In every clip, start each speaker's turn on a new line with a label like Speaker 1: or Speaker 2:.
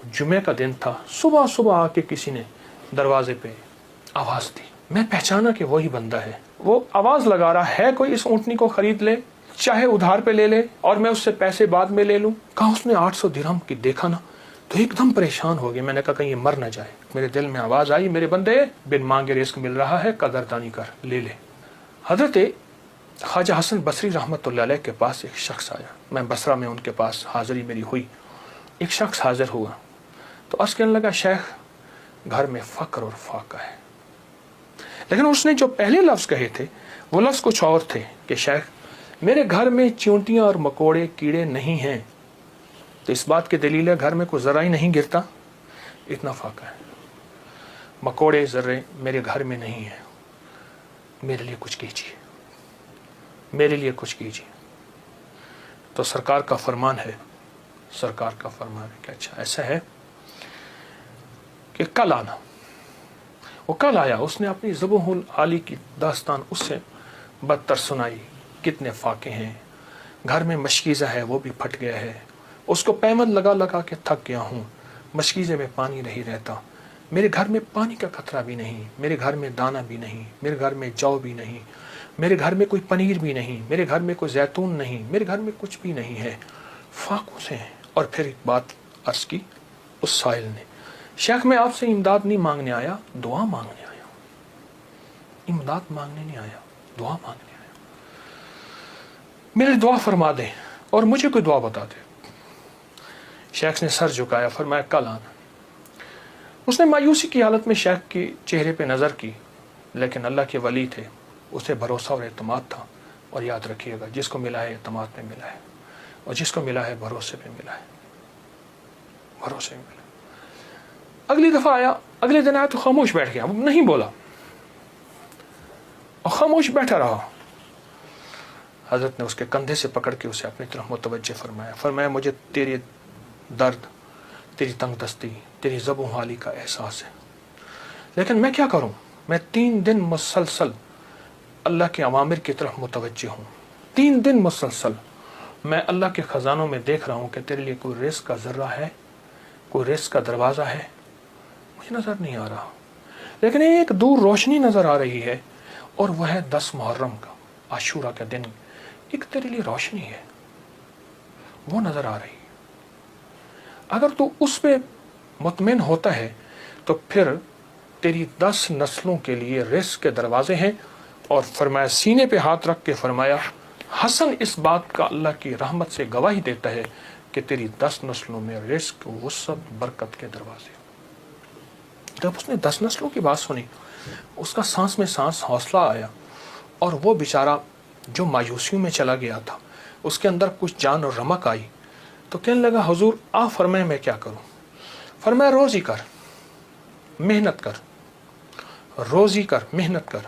Speaker 1: जुमे का दिन था, सुबह सुबह आके किसी ने दरवाजे पे आवाज़ दी। मैं पहचाना कि वही बंदा है। वो आवाज़ लगा रहा है कोई इस ऊँटनी को खरीद ले, चाहे उधार पे ले ले और मैं उससे पैसे बाद में ले लूँ। कहा उसने 800 दिरहम की। देखा ना तो एकदम परेशान हो गया। मैंने कहा कहीं ये मर ना जाए। मेरे दिल में आवाज़ आई, मेरे बंदे, बिन मांगे रिस्क मिल रहा है, कदरदानी कर, ले ले। हजरत ख्वाजा हसन बसरी रहमतुल्लाह अलैह के पास एक शख्स आया। मैं बसरा में उनके पास हाज़िरी मेरी हुई। एक शख्स हाजिर हुआ तो अर्ज़ कहने लगा, शेख घर में फ़क्र और फाका है। लेकिन उसने जो पहले लफ्ज़ कहे थे वो लफ्ज़ कुछ और थे कि शेख मेरे घर में चींटियाँ और मकोड़े कीड़े नहीं हैं। तो इस बात की दलील है घर में कोई ज़रा ही नहीं गिरता, इतना फाका है। मकोड़े ज़र्रे मेरे घर में नहीं हैं, मेरे लिए कुछ कीजिए, मेरे लिए कुछ कीजिए। तो सरकार का फरमान है, सरकार का फरमान है कि अच्छा ऐसा है कि कल आना। वो कल आया। उसने अपनी ज़ुबहुल आली की दास्तान उससे बदतर सुनाई। कितने फाके हैं, घर में मशकीज़ा है वो भी फट गया है, उसको पैमद लगा लगा के थक गया हूँ, मशकीज़े में पानी नहीं रहता, मेरे घर में पानी का खतरा भी नहीं, मेरे घर में दाना भी नहीं, मेरे घर में जौ भी नहीं, मेरे घर में कोई पनीर भी नहीं, मेरे घर में कोई जैतून नहीं, मेरे घर में कुछ भी नहीं है, फाकों से हैं। और फिर एक बात अर्ज़ की उस साइल ने, शेख मैं आपसे इमदाद नहीं मांगने आया, दुआ मांगने आया। इमदाद मांगने नहीं आया, दुआ मांगने आया। मेरी दुआ फरमा दे और मुझे कोई दुआ बता दे। शेख ने सर झुकाया, फरमाया कल आना। उसने मायूसी की हालत में शेख के चेहरे पे नज़र की, लेकिन अल्लाह के वली थे, उसे भरोसा और एतमाद था। और याद रखिएगा जिसको मिला है एतमाद में मिला है, और जिसको मिला है भरोसे पे मिला है, भरोसे में मिला। अगली दफ़ा आया, अगले दिन आया तो खामोश बैठ गया, नहीं बोला और खामोश बैठा रहा। हज़रत ने उसके कंधे से पकड़ के उसे अपनी तरफ मुतवज्जे फरमाया। फरमाया मुझे तेरे दर्द, तेरी तंगदस्ती, तेरी ज़बूहाली का एहसास है, लेकिन मैं क्या करूं? मैं 3 दिन मुसलसल अल्लाह के अवामिर की तरफ मुतवज्जे हूँ। 3 दिन मुसलसल मैं अल्लाह के ख़जानों में देख रहा हूँ कि तेरे लिए कोई रिस्क का ज़र्रा है, कोई रिस्क का दरवाज़ा है, मुझे नज़र नहीं आ रहा। लेकिन एक दूर रोशनी नज़र आ रही है और वह है 10 मुहर्रम का, आशूरा का दिन। एक तेरे लिए रोशनी है, वो नज़र आ रही है। अगर तू उस पे मुतमिन होता है तो फिर तेरी 10 नस्लों के लिए रिस्क के दरवाजे हैं। और फरमाया, सीने पे हाथ रख के फरमाया, हसन इस बात का अल्लाह की रहमत से गवाही देता है कि तेरी 10 नस्लों में रिस्क, वुसअत, बरकत के दरवाजे। जब उसने 10 नस्लों की बात सुनी, उसका सांस में सांस हौसला आया और वो बेचारा जो मायूसियों में चला गया था, उसके अंदर कुछ जान और रमक आई। तो कहने लगा, हुजूर आप फरमाए मैं क्या करूं? फरमाया रोज़ी कर, मेहनत कर, रोज़ी कर, मेहनत कर,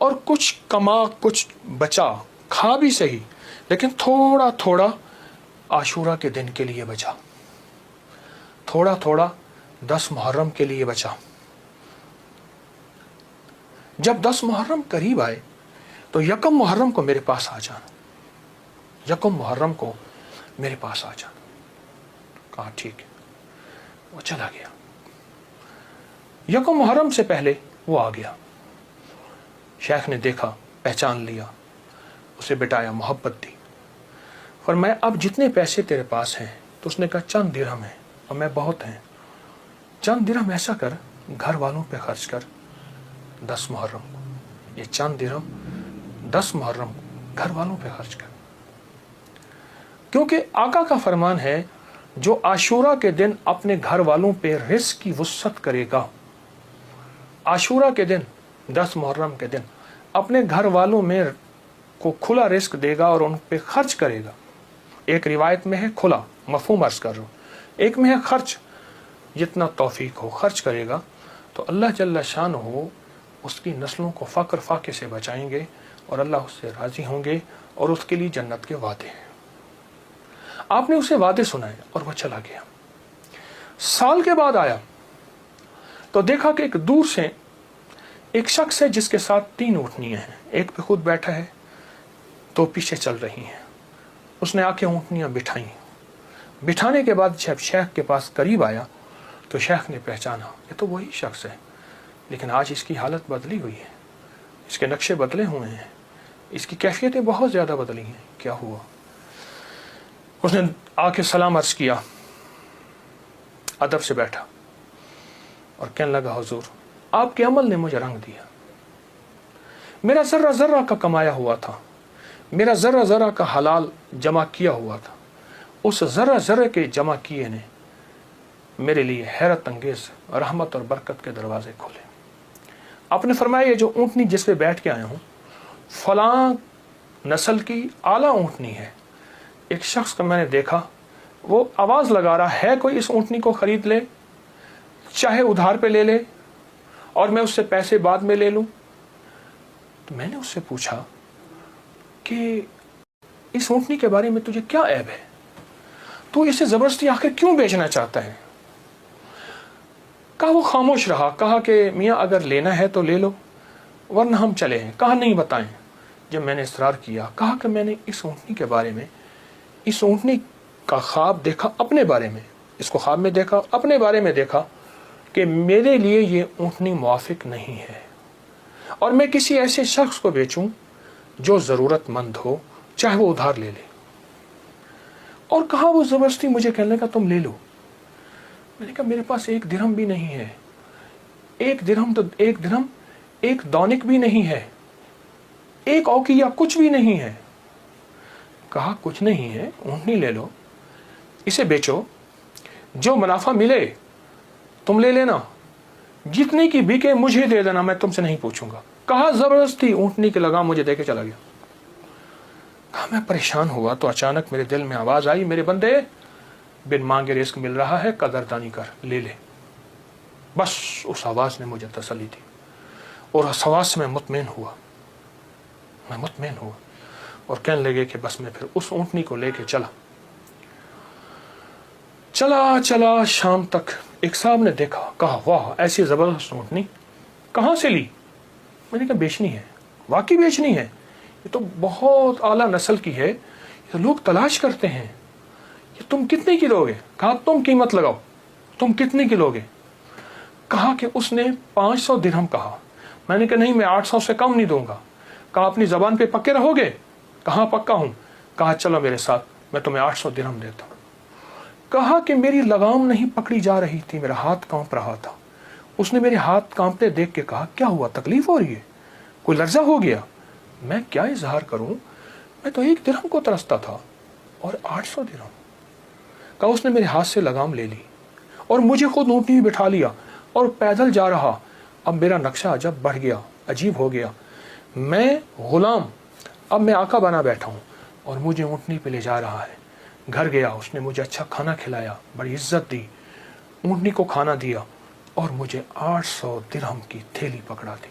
Speaker 1: और कुछ कमा, कुछ बचा, खा भी सही, लेकिन थोड़ा थोड़ा आशूरा के दिन के लिए बचा, थोड़ा थोड़ा 10 मुहर्रम के लिए बचा। जब 10 मुहर्रम करीब आए तो यकम मुहर्रम को मेरे पास आ जाना, यकम मुहर्रम को मेरे पास आ जाना। कहा ठीक है। वो चला गया। यकम मुहर्रम से पहले वो आ गया। शेख ने देखा, पहचान लिया, उसे बिठाया, मोहब्बत दी। और मैं अब जितने पैसे तेरे पास हैं, तो उसने कहा चंद दिरहम है और मैं बहुत हैं। चंद दिरहम ऐसा कर, घर वालों पे खर्च कर 10 मुहर्रम को। ये चंद दिरहम 10 मुहर्रम को घर वालों पे खर्च कर, क्योंकि आका का फरमान है जो आशूरा के दिन अपने घर वालों पे रिस्क की वुसअत करेगा, आशूरा के दिन 10 मुहर्रम के दिन अपने घर वालों में को खुला रिस्क देगा और उन पे खर्च करेगा। एक रिवायत में है खुला, मफहूम अर्ज कर रहा हूँ, एक में है खर्च, जितना तौफीक हो खर्च करेगा तो अल्लाह जल्ला शान हो उसकी नस्लों को फ़क्र फाके से बचाएंगे और अल्लाह उससे राज़ी होंगे और उसके लिए जन्नत के वादे हैं। आपने उसे वादे सुनाए और वह चला गया। साल के बाद आया तो देखा कि एक दूर से एक शख्स है जिसके साथ 3 ऊँटनियाँ हैं, एक पे खुद बैठा है, 2 पीछे चल रही हैं। उसने आके ऊँटनियाँ बिठाई बिठाने के बाद जब शेख के पास करीब आया तो शेख ने पहचाना ये तो वही शख्स है, लेकिन आज इसकी हालत बदली हुई है, इसके नक्शे बदले हुए हैं, इसकी कैफियतें बहुत ज़्यादा बदली हैं। क्या हुआ? उसने आके सलाम अर्ज किया, अदब से बैठा और कहने लगा, हुजूर आपके अमल ने मुझे रंग दिया। मेरा ज़र्रा ज़र्रा का कमाया हुआ था, मेरा ज़र्रा ज़र्रा का हलाल जमा किया हुआ था, उस ज़र्रा ज़र्रे के जमा किए ने मेरे लिए हैरत अंगेज़ रहमत और बरकत के दरवाजे खोले। आपने फरमाया ये जो ऊँटनी जिस पे बैठ के आया हूँ फलां नस्ल की आला ऊँटनी है। एक शख्स को मैंने देखा, वो आवाज़ लगा रहा है कोई इस ऊँटनी को ख़रीद ले, चाहे उधार पे ले ले और मैं उससे पैसे बाद में ले लूँ। तो मैंने उससे पूछा कि इस ऊँटनी के बारे में तुझे क्या ऐब है, तू इसे ज़बरदस्ती आखिर क्यों बेचना चाहता है? कहा वो खामोश रहा। कहा कि मियाँ अगर लेना है तो ले लो वरना हम चले हैं। कहा नहीं बताएं। जब मैंने इसरार किया, कहा कि मैंने इस ऊँटनी के बारे में, इस ऊँटनी का ख्वाब देखा अपने बारे में, इसको ख्वाब में देखा, अपने बारे में देखा कि मेरे लिए ये ऊँटनी मुआफिक नहीं है और मैं किसी ऐसे शख्स को बेचूं जो ज़रूरतमंद हो, चाहे वो उधार ले ले। और कहा वो ज़बरदस्ती मुझे कहने लगा तुम ले लो। मैंने कहा मेरे पास एक दिरहम भी नहीं है, एक दिरहम एक दौनिक भी नहीं है, एक औकिया कुछ भी नहीं है। कहा कुछ नहीं है, ऊँटनी ले लो, इसे बेचो, जो मुनाफा मिले तुम ले लेना, जितने की बिके मुझे दे देना, मैं तुमसे नहीं पूछूंगा। कहा ज़बरदस्ती ऊँटनी के लगाम मुझे देके चला गया। कहा मैं परेशान हुआ तो अचानक मेरे दिल में आवाज़ आई, मेरे बंदे बिन मांगे रिस्क मिल रहा है, कदरदानी कर, ले ले। बस उस आवाज़ ने मुझे तसल्ली दी और उस आवाज़ से मैं मुतमईन हुआ और कहने लगे कि बस मैं फिर उस ऊँटनी को लेके चला शाम तक। एक साहब ने देखा, कहा वाह ऐसी ज़बरदस्त ऊँटनी कहाँ से ली? मैंने कहा बेचनी है। वाकई बेचनी है, ये तो बहुत आला नस्ल की है, ये लोग तलाश करते हैं, ये तुम कितने की लोगे? कहा तुम कीमत लगाओ, तुम कितने की लोगे? कहा कि उसने 500 दिरहम कहा। मैंने कहा नहीं, मैं 800 से कम नहीं दूंगा। कहा अपनी ज़बान पे पक्के रहोगे? कहा पक्का हूँ। कहा चलो मेरे साथ, मैं तुम्हें 800 दिरहम देता हूँ। कहा कि मेरी लगाम नहीं पकड़ी जा रही थी, मेरा हाथ कांप रहा था। उसने मेरे हाथ कांपते देख के कहा क्या हुआ, तकलीफ हो रही है, कोई लर्जा हो गया? मैं क्या इजहार करूं, मैं तो 1 दिरहम को तरसता था और 800 दिरहम। कहा उसने मेरे हाथ से लगाम ले ली और मुझे खुद ऊँटनी में बिठा लिया और पैदल जा रहा। अब मेरा नक्शा अजब बढ़ गया, अजीब हो गया। मैं गुलाम, अब मैं आका बना बैठा हूँ और मुझे ऊँटनी पे ले जा रहा है। घर गया, उसने मुझे अच्छा खाना खिलाया, बड़ी इज्जत दी, ऊँटनी को खाना दिया और मुझे 800 दिरहम की थैली पकड़ा दी।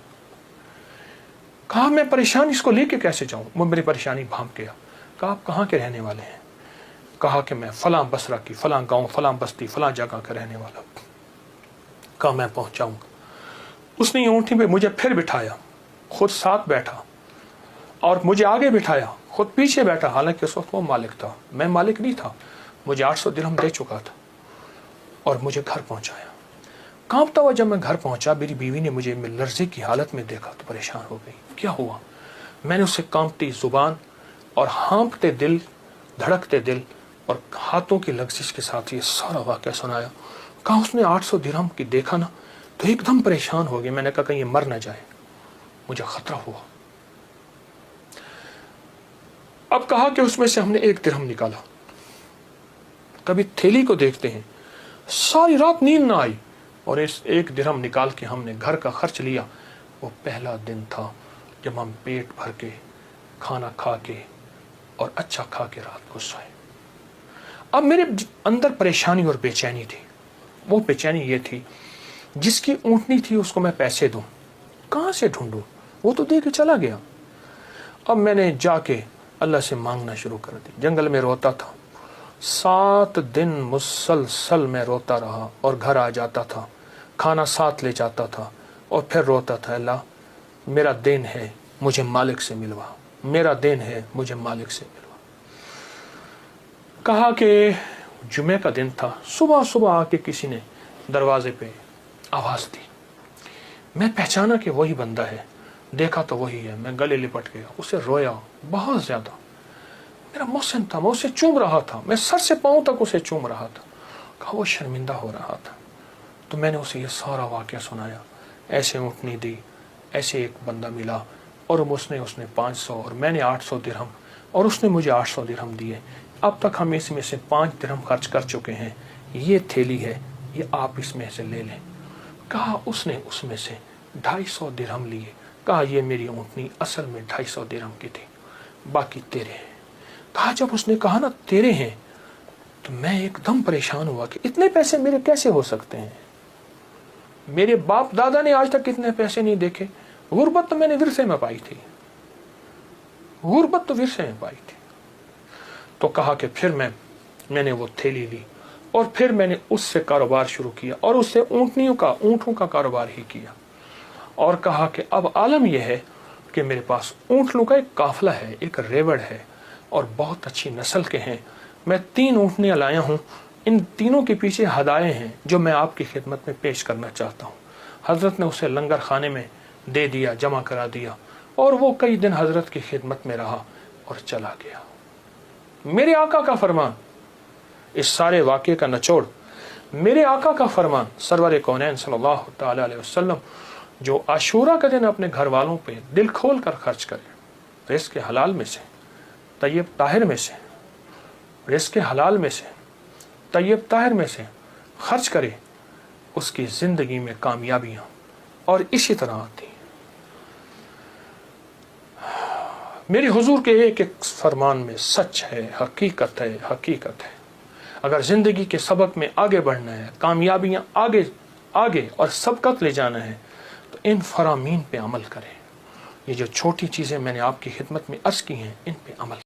Speaker 1: कहा मैं परेशान, इसको लेके कैसे जाऊं? वो मेरी परेशानी भांप गया। कहा आप कहाँ के रहने वाले हैं? कहा कि मैं फलां बसरा की, फलां गांव, फलां बस्ती, फलां जगह का रहने वाला। कहा मैं पहुंचाऊंगा। उसने ऊँटनी पे मुझे फिर बिठाया, खुद साथ बैठा और मुझे आगे बिठाया, खुद पीछे बैठा। हालांकि उस वक्त वो मालिक था, मैं मालिक नहीं था। मुझे 800 दिरहम दे चुका था और मुझे घर पहुंचाया। कांपता हुआ जब मैं घर पहुंचा, मेरी बीवी ने मुझे लर्जे की हालत में देखा तो परेशान हो गई। क्या हुआ? मैंने उससे कांपती जुबान और हाँफते दिल, धड़कते दिल और हाथों की लग्जिश के साथ ये सारा वाक़या सुनाया। कहा उसने 800 दिरहम की देखा ना तो एकदम परेशान हो गई। मैंने कहा कहीं ये मर ना जाए, मुझे खतरा हुआ। अब कहा कि उसमें से हमने 1 दिरहम निकाला। कभी थैली को देखते हैं, सारी रात नींद ना आई और इस 1 दिरहम निकाल के हमने घर का खर्च लिया। वो पहला दिन था जब हम पेट भर के खाना खा के और अच्छा खा के रात को सोए। अब मेरे अंदर परेशानी और बेचैनी थी। वो बेचैनी ये थी, जिसकी ऊँटनी थी उसको मैं पैसे दूं, कहाँ से ढूंढूं? वो तो दे के चला गया। अब मैंने जाके अल्लाह से मांगना शुरू कर दी। जंगल में रोता था, 7 दिन मुसलसल मैं रोता रहा और घर आ जाता था, खाना साथ ले जाता था और फिर रोता था, अल्लाह मेरा दिन है, मुझे मालिक से मिलवा, मेरा दिन है, मुझे मालिक से मिलवा। कहा कि जुमे का दिन था, सुबह सुबह आके किसी ने दरवाजे पे आवाज़ दी। मैं पहचाना कि वही बंदा है, देखा तो वही है। मैं गले लिपट गया, उसे रोया बहुत ज़्यादा। मेरा मोहसिन था, मैं उसे चूम रहा था, मैं सर से पाँव तक उसे चूम रहा था। कहा वो शर्मिंदा हो रहा था। तो मैंने उसे ये सारा वाक़या सुनाया, ऐसे ऊँटनी दी, ऐसे एक बंदा मिला और उसने 500 और मैंने 800 दिरहम और उसने मुझे 800 दिरहम दिए। अब तक हम इसमें से 5 दिरहम खर्च कर चुके हैं। ये थैली है, ये आप इसमें से ले लें। कहा उसने उसमें से 250 दिरहम लिए। कहा ये मेरी ऊँटनी असल में 250 दिरहम की थी, बाकी तेरे हैं। कहा जब उसने कहा ना तेरे हैं, तो मैं एकदम परेशान हुआ कि इतने पैसे मेरे कैसे हो सकते हैं। मेरे बाप दादा ने आज तक इतने पैसे नहीं देखे। गुर्बत तो मैंने विरसे में पाई थी, गुर्बत तो विरसे में पाई थी। तो कहा कि फिर मैंने वो थैली ली और फिर मैंने उससे कारोबार शुरू किया और उससे ऊँटों का कारोबार ही किया। और कहा कि अब आलम यह है कि मेरे पास ऊँटों का एक काफिला है, एक रेवड़ है और बहुत अच्छी नस्ल के हैं। मैं 3 ऊँटनियाँ लाया हूँ, इन तीनों के पीछे हदाये हैं जो मैं आपकी खिदमत में पेश करना चाहता हूँ। हज़रत ने उसे लंगर खाने में दे दिया, जमा करा दिया और वो कई दिन हज़रत की खिदमत में रहा और चला गया। मेरे आका का फरमान, इस सारे वाक़े का निचोड़ मेरे आका का फरमान सरवर कौनैन सल्लल्लाहु तआला अलैहि वसल्लम, जो आशूरा का दिन अपने घर वालों पे दिल खोल कर खर्च करे, रिज़्क़ हलाल में से, तय्यब ताहिर में से, रिज़्क़ हलाल में से, तय्यब ताहिर में से खर्च करे, उसकी ज़िंदगी में कामयाबियाँ और इसी तरह आती। मेरे हुजूर के एक एक फरमान में सच है, हकीकत है, हकीकत है। अगर ज़िंदगी के सबक में आगे बढ़ना है, कामयाबियाँ आगे और सबकत ले जाना है, तो इन फरामीन पे अमल करें। ये जो छोटी चीज़ें मैंने आपकी खिदमत में अर्ज़ की हैं, इन पे अमल